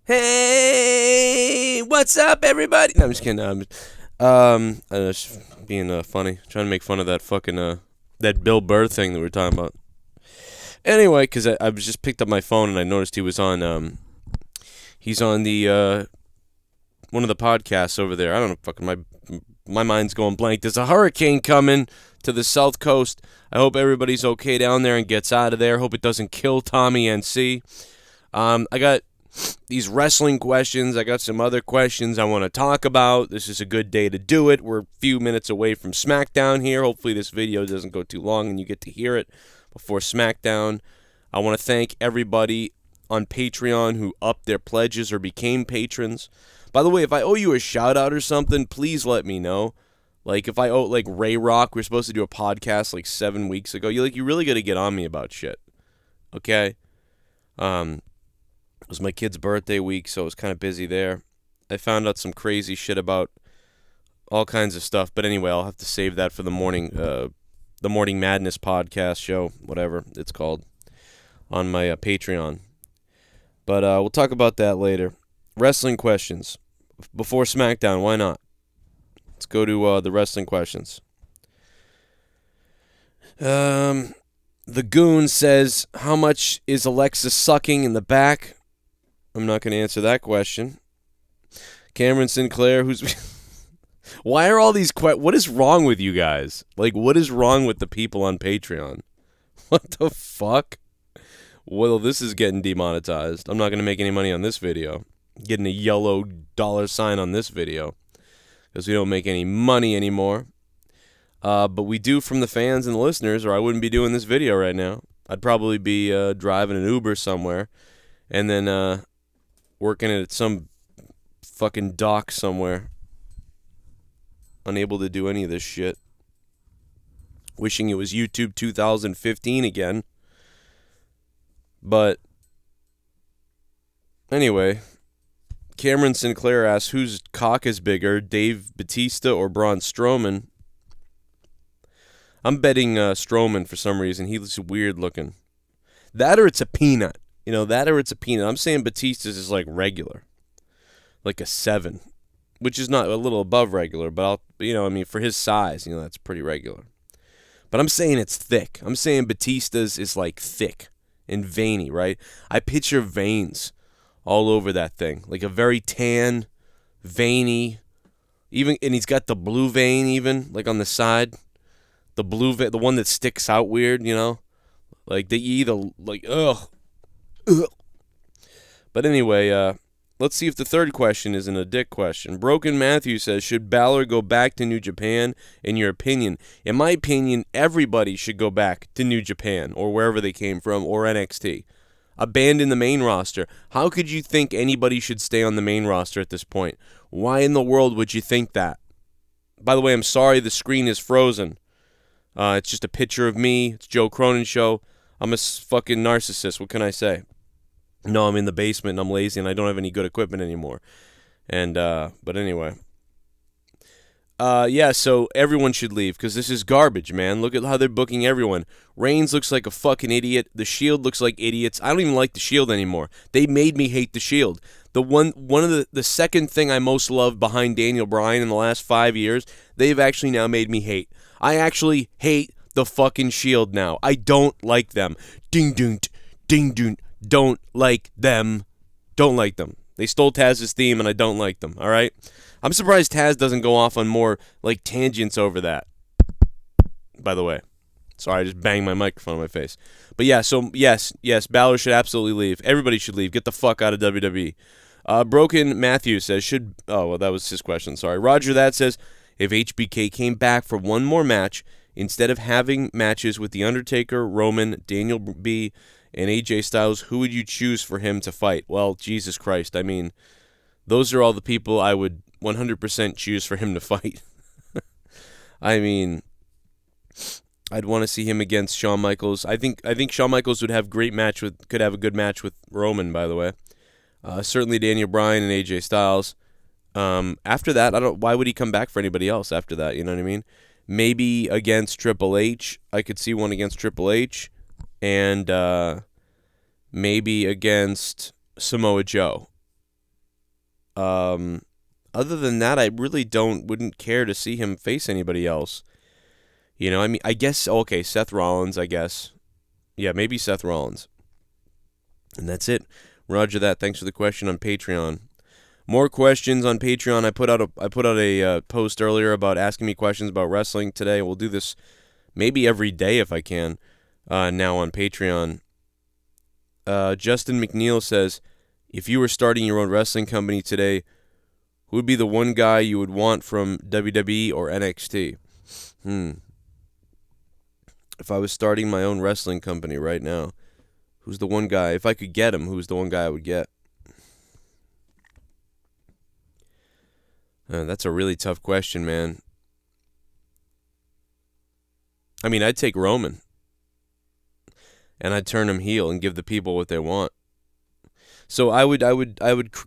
Hey, what's up, everybody? No, I'm just kidding. I'm just being funny, trying to make fun of that fucking that Bill Burr thing that we were talking about. Anyway, because I was just picked up my phone and I noticed he was on he's on the one of the podcasts over there. I don't know, fucking my mind's going blank. There's a hurricane coming to the South Coast. I hope everybody's okay down there and gets out of there. Hope it doesn't kill Tommy NC. I got these wrestling questions. I got some other questions I want to talk about. This is a good day to do it. We're a few minutes away from Smackdown here. Hopefully this video doesn't go too long and you get to hear it before Smackdown. I want to thank everybody on Patreon who upped their pledges or became patrons. By the way, if I owe you a shout-out or something, please let me know. Like, if I owe, like, Ray Rock, we were supposed to do a podcast, like, 7 weeks ago. You really got to get on me about shit. Okay? It was my kid's birthday week, so I was kind of busy there. I found out some crazy shit about all kinds of stuff. But anyway, I'll have to save that for the Morning Madness podcast show, whatever it's called, on my Patreon. But we'll talk about that later. Wrestling questions. Before Smackdown, why not? Let's go to the wrestling questions. The Goon says, how much is Alexa sucking in the back? I'm not going to answer that question. Cameron Sinclair, who's... Why are all these what is wrong with you guys? Like, what is wrong with the people on Patreon? What the fuck? Well, this is getting demonetized. I'm not going to make any money on this video. Getting a yellow $sign on this video because we don't make any money anymore. But we do from the fans and the listeners, or I wouldn't be doing this video right now. I'd probably be driving an Uber somewhere and then working at some fucking dock somewhere. Unable to do any of this shit. Wishing it was YouTube 2015 again. But anyway, Cameron Sinclair asks, whose cock is bigger, Dave Bautista or Braun Strowman? I'm betting Strowman for some reason. He looks weird looking. That or it's a peanut. You know, that or it's a peanut. I'm saying Bautista's is like regular. Like a 7. Which is not a little above regular, but for his size, that's pretty regular. But I'm saying it's thick. I'm saying Bautista's is like thick and veiny, right? I picture veins all over that thing, like a very tan, veiny, and he's got the blue vein even, like on the side, the blue vein, the one that sticks out weird, like they either like ugh. But anyway, let's see if the third question isn't a dick question. Broken Matthew says, should Balor go back to New Japan, in your opinion? In my opinion, everybody should go back to New Japan, or wherever they came from, or NXT. Abandon the main roster. How could you think anybody should stay on the main roster at this point? Why in the world would you think that? By the way, I'm sorry the screen is frozen. It's just a picture of me. It's Joe Cronin Show. I'm a fucking narcissist. What can I say? No, I'm in the basement and I'm lazy and I don't have any good equipment anymore. And, but anyway. Yeah, so everyone should leave because this is garbage, man. Look at how they're booking everyone. Reigns looks like a fucking idiot. The Shield looks like idiots. I don't even like the Shield anymore. They made me hate the Shield. One of the second thing I most love behind Daniel Bryan in the last 5 years, they've actually now made me hate. I actually hate the fucking Shield now. I don't like them. Ding ding ding ding. Don't like them. Don't like them. They stole Taz's theme, and I don't like them, all right? I'm surprised Taz doesn't go off on more, like, tangents over that. By the way. Sorry, I just banged my microphone on my face. But yeah, so, yes, Balor should absolutely leave. Everybody should leave. Get the fuck out of WWE. Broken Matthew says, oh, well, that was his question, sorry. Roger that says, if HBK came back for one more match, instead of having matches with The Undertaker, Roman, Daniel B., and AJ Styles, who would you choose for him to fight? Well, Jesus Christ. I mean, those are all the people I would 100% choose for him to fight. I mean, I'd want to see him against Shawn Michaels. I think Shawn Michaels could have a good match with Roman, by the way. Certainly Daniel Bryan and AJ Styles. After that, why would he come back for anybody else after that? You know what I mean? Maybe against Triple H. I could see one against Triple H. And maybe against Samoa Joe. Other than that, I really wouldn't care to see him face anybody else. You know, I mean, I guess, okay, Seth Rollins, I guess. Yeah, maybe Seth Rollins. And that's it. Roger that. Thanks for the question on Patreon. More questions on Patreon. I put out a post earlier about asking me questions about wrestling today. We'll do this maybe every day if I can now on Patreon. Justin McNeil says, if you were starting your own wrestling company today, who would be the one guy you would want from WWE or NXT? If I was starting my own wrestling company right now, who's the one guy? If I could get him, who's the one guy I would get? That's a really tough question, man. I mean, I'd take Roman. And I'd turn him heel and give the people what they want. So I would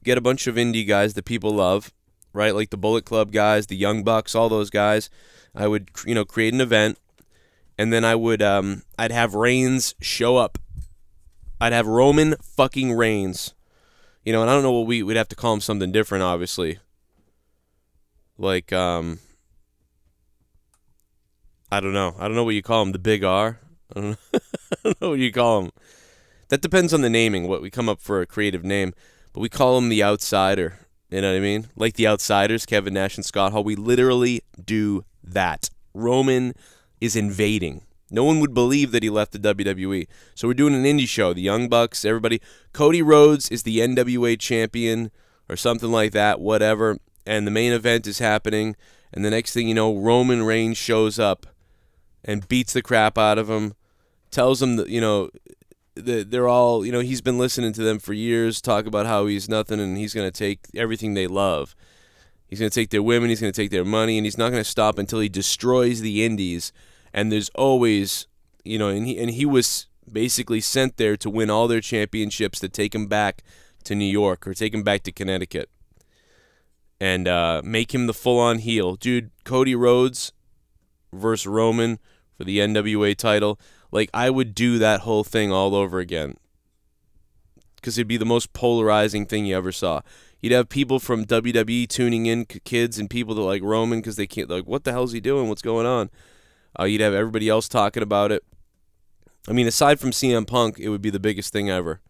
get a bunch of indie guys that people love, right? Like the Bullet Club guys, the Young Bucks, all those guys. I would, create an event. And then I would, I'd have Reigns show up. I'd have Roman fucking Reigns. And I don't know what we'd have to call him something different, obviously. Like, I don't know. I don't know what you call him. The Big R? I don't know what you call him. That depends on the naming, what we come up for a creative name. But we call him the Outsider. You know what I mean? Like the Outsiders, Kevin Nash and Scott Hall. We literally do that. Roman is invading. No one would believe that he left the WWE. So we're doing an indie show. The Young Bucks, everybody. Cody Rhodes is the NWA champion or something like that, whatever. And the main event is happening. And the next thing you know, Roman Reigns shows up and beats the crap out of him. Tells them that, they're all, he's been listening to them for years, talk about how he's nothing and he's going to take everything they love. He's going to take their women, he's going to take their money, and he's not going to stop until he destroys the indies. And there's always, and he was basically sent there to win all their championships to take him back to New York or take him back to Connecticut and make him the full-on heel. Dude, Cody Rhodes versus Roman for the NWA title. Like, I would do that whole thing all over again because it'd be the most polarizing thing you ever saw. You'd have people from WWE tuning in, kids and people that like Roman because they can't, like, what the hell's he doing? What's going on? You'd have everybody else talking about it. I mean, aside from CM Punk, it would be the biggest thing ever.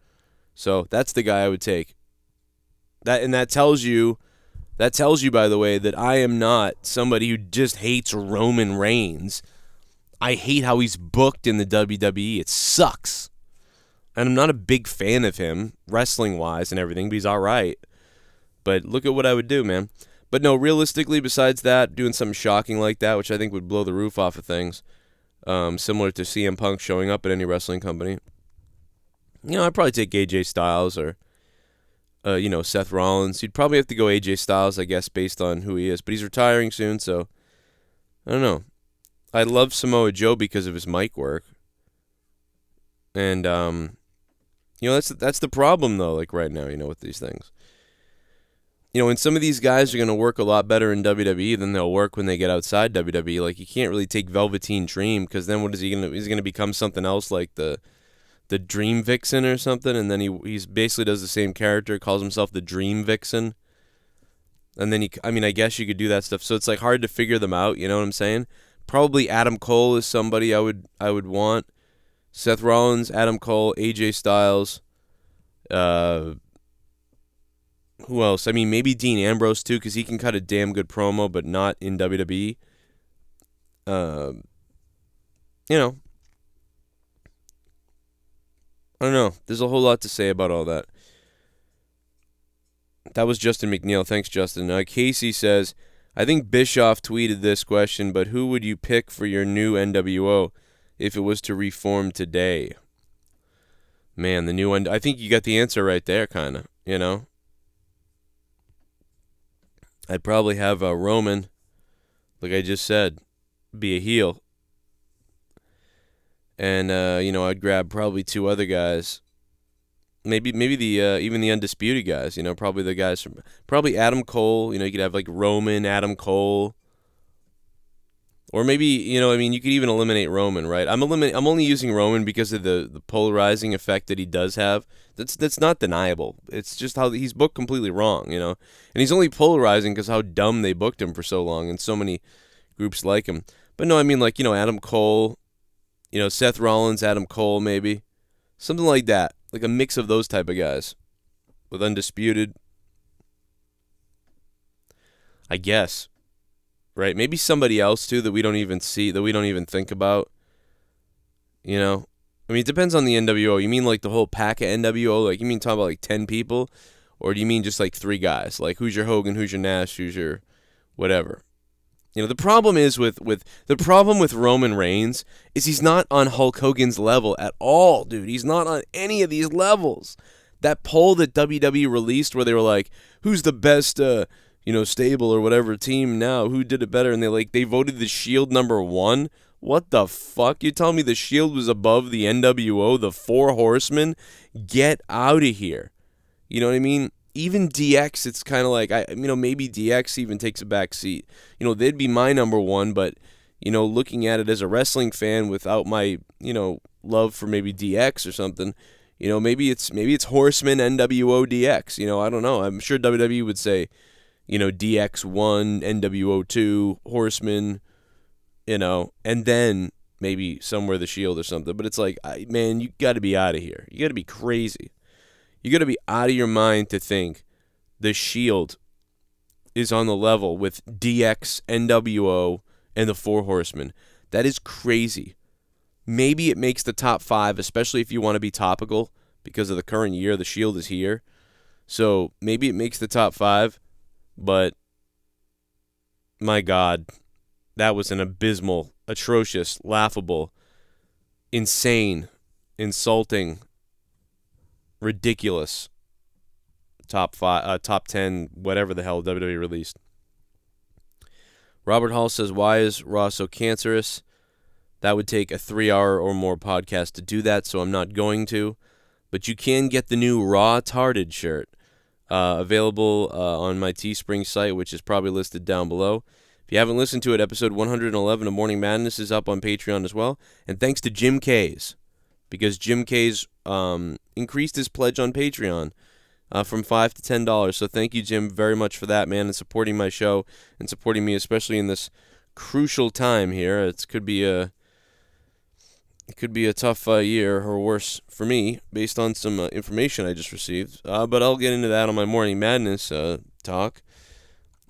So that's the guy I would take. That tells you, by the way, that I am not somebody who just hates Roman Reigns. I hate how he's booked in the WWE. It sucks. And I'm not a big fan of him, wrestling-wise and everything, but he's all right. But look at what I would do, man. But no, realistically, besides that, doing something shocking like that, which I think would blow the roof off of things, similar to CM Punk showing up at any wrestling company, I'd probably take AJ Styles or, Seth Rollins. You'd probably have to go AJ Styles, I guess, based on who he is. But he's retiring soon, so I don't know. I love Samoa Joe because of his mic work. And, that's the problem, though, like right now, with these things. And some of these guys are going to work a lot better in WWE than they'll work when they get outside WWE. Like, you can't really take Velveteen Dream because then what is he going to... He's going to become something else like the Dream Vixen or something, and then he's basically does the same character, calls himself the Dream Vixen. And then I guess you could do that stuff. So it's like hard to figure them out, you know what I'm saying? Probably Adam Cole is somebody I would want. Seth Rollins, Adam Cole, AJ Styles. Who else? I mean, maybe Dean Ambrose too, because he can cut a damn good promo, but not in WWE. I don't know. There's a whole lot to say about all that. That was Justin McNeil. Thanks, Justin. Casey says, I think Bischoff tweeted this question, but who would you pick for your new NWO if it was to reform today? Man, the new one. I think you got the answer right there, kind of, I'd probably have Roman, like I just said, be a heel. And, I'd grab probably two other guys. Maybe the even the Undisputed guys, probably the guys probably Adam Cole. You could have like Roman, Adam Cole, Or maybe, you know, I mean, you could even eliminate Roman, right? I'm only using Roman because of the polarizing effect that he does have. That's not deniable. It's just how he's booked completely wrong, you know? And he's only polarizing because how dumb they booked him for so long and so many groups like him. But no, I mean, like, you know, Adam Cole, you know, Seth Rollins, Adam Cole, maybe. Something like that. Like a mix of those type of guys. With Undisputed. I guess. Right? Maybe somebody else, too, that we don't even see, that we don't even think about. You know? I mean, it depends on the NWO. You mean like the whole pack of NWO? Like, you mean talking about like 10 people? Or do you mean just like 3 guys? Like, who's your Hogan, who's your Nash, who's your whatever? You know, the problem is with Roman Reigns is he's not on Hulk Hogan's level at all, dude. He's not on any of these levels. That poll that WWE released where they were like, who's the best stable or whatever team now, who did it better, and they voted the Shield #1. What the fuck? You telling me the Shield was above the NWO, the 4 Horsemen? Get out of here. You know what I mean? Even DX, it's kind of like, maybe DX even takes a back seat. You know, they'd be my #1, but, you know, looking at it as a wrestling fan without my, you know, love for maybe DX or something, you know, maybe it's Horseman, NWO, DX. You know, I don't know. I'm sure WWE would say, you know, DX1, NWO 2, Horseman, you know, and then maybe somewhere the Shield or something. But it's like, man, you got to be out of here. You got to be crazy. You got to be out of your mind to think the Shield is on the level with DX, NWO, and the 4 Horsemen. That is crazy. Maybe it makes the top 5, especially if you want to be topical, because of the current year. The Shield is here. So maybe it makes the top 5, but my God, that was an abysmal, atrocious, laughable, insane, insulting, ridiculous top 10, whatever the hell WWE released. Robert Hall says, why is Raw so cancerous? That would take a 3-hour or more podcast to do that, so I'm not going to. But you can get the new Raw Tarded shirt available on my Teespring site, which is probably listed down below. If you haven't listened to it, episode 111 of Morning Madness is up on Patreon as well. And thanks to Jim K's, because Jim K's increased his pledge on Patreon from $5 to $10. So thank you, Jim, very much for that, man, and supporting my show and supporting me, especially in this crucial time here. It could be a tough year or worse for me based on some information I just received. But I'll get into that on my Morning Madness talk.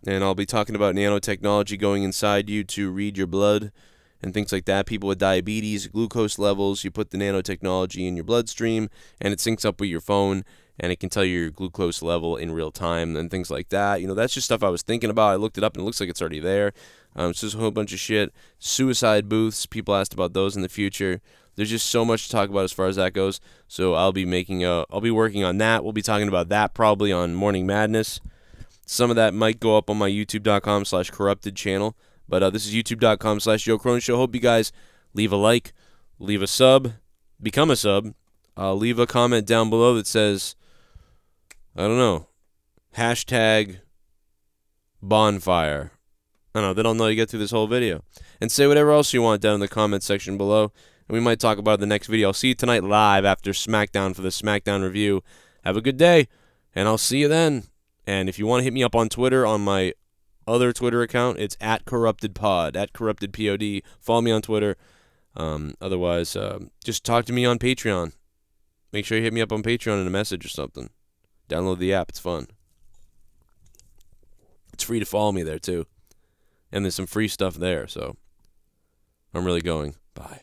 And I'll be talking about nanotechnology going inside you to read your blood and things like that. People with diabetes, glucose levels, you put the nanotechnology in your bloodstream, and it syncs up with your phone, and it can tell you your glucose level in real time and things like that. You know, that's just stuff I was thinking about. I looked it up, and it looks like it's already there. It's just a whole bunch of shit. Suicide booths, people asked about those in the future. There's just so much to talk about as far as that goes. So I'll be working on that. We'll be talking about that probably on Morning Madness. Some of that might go up on my youtube.com/corrupted channel. But this is youtube.com/Joe Cronin Show. Hope you guys leave a like, leave a sub, become a sub. Leave a comment down below that says, I don't know, #bonfire. I don't know, they don't know you get through this whole video. And say whatever else you want down in the comment section below. And we might talk about it in the next video. I'll see you tonight live after SmackDown for the SmackDown review. Have a good day, and I'll see you then. And if you want to hit me up on Twitter, on my other Twitter account, it's @CorruptedPod, @CorruptedPod. Follow me on Twitter. Otherwise, just talk to me on Patreon. Make sure you hit me up on Patreon in a message or something. Download the app. It's fun. It's free to follow me there, too. And there's some free stuff there, so I'm really going. Bye.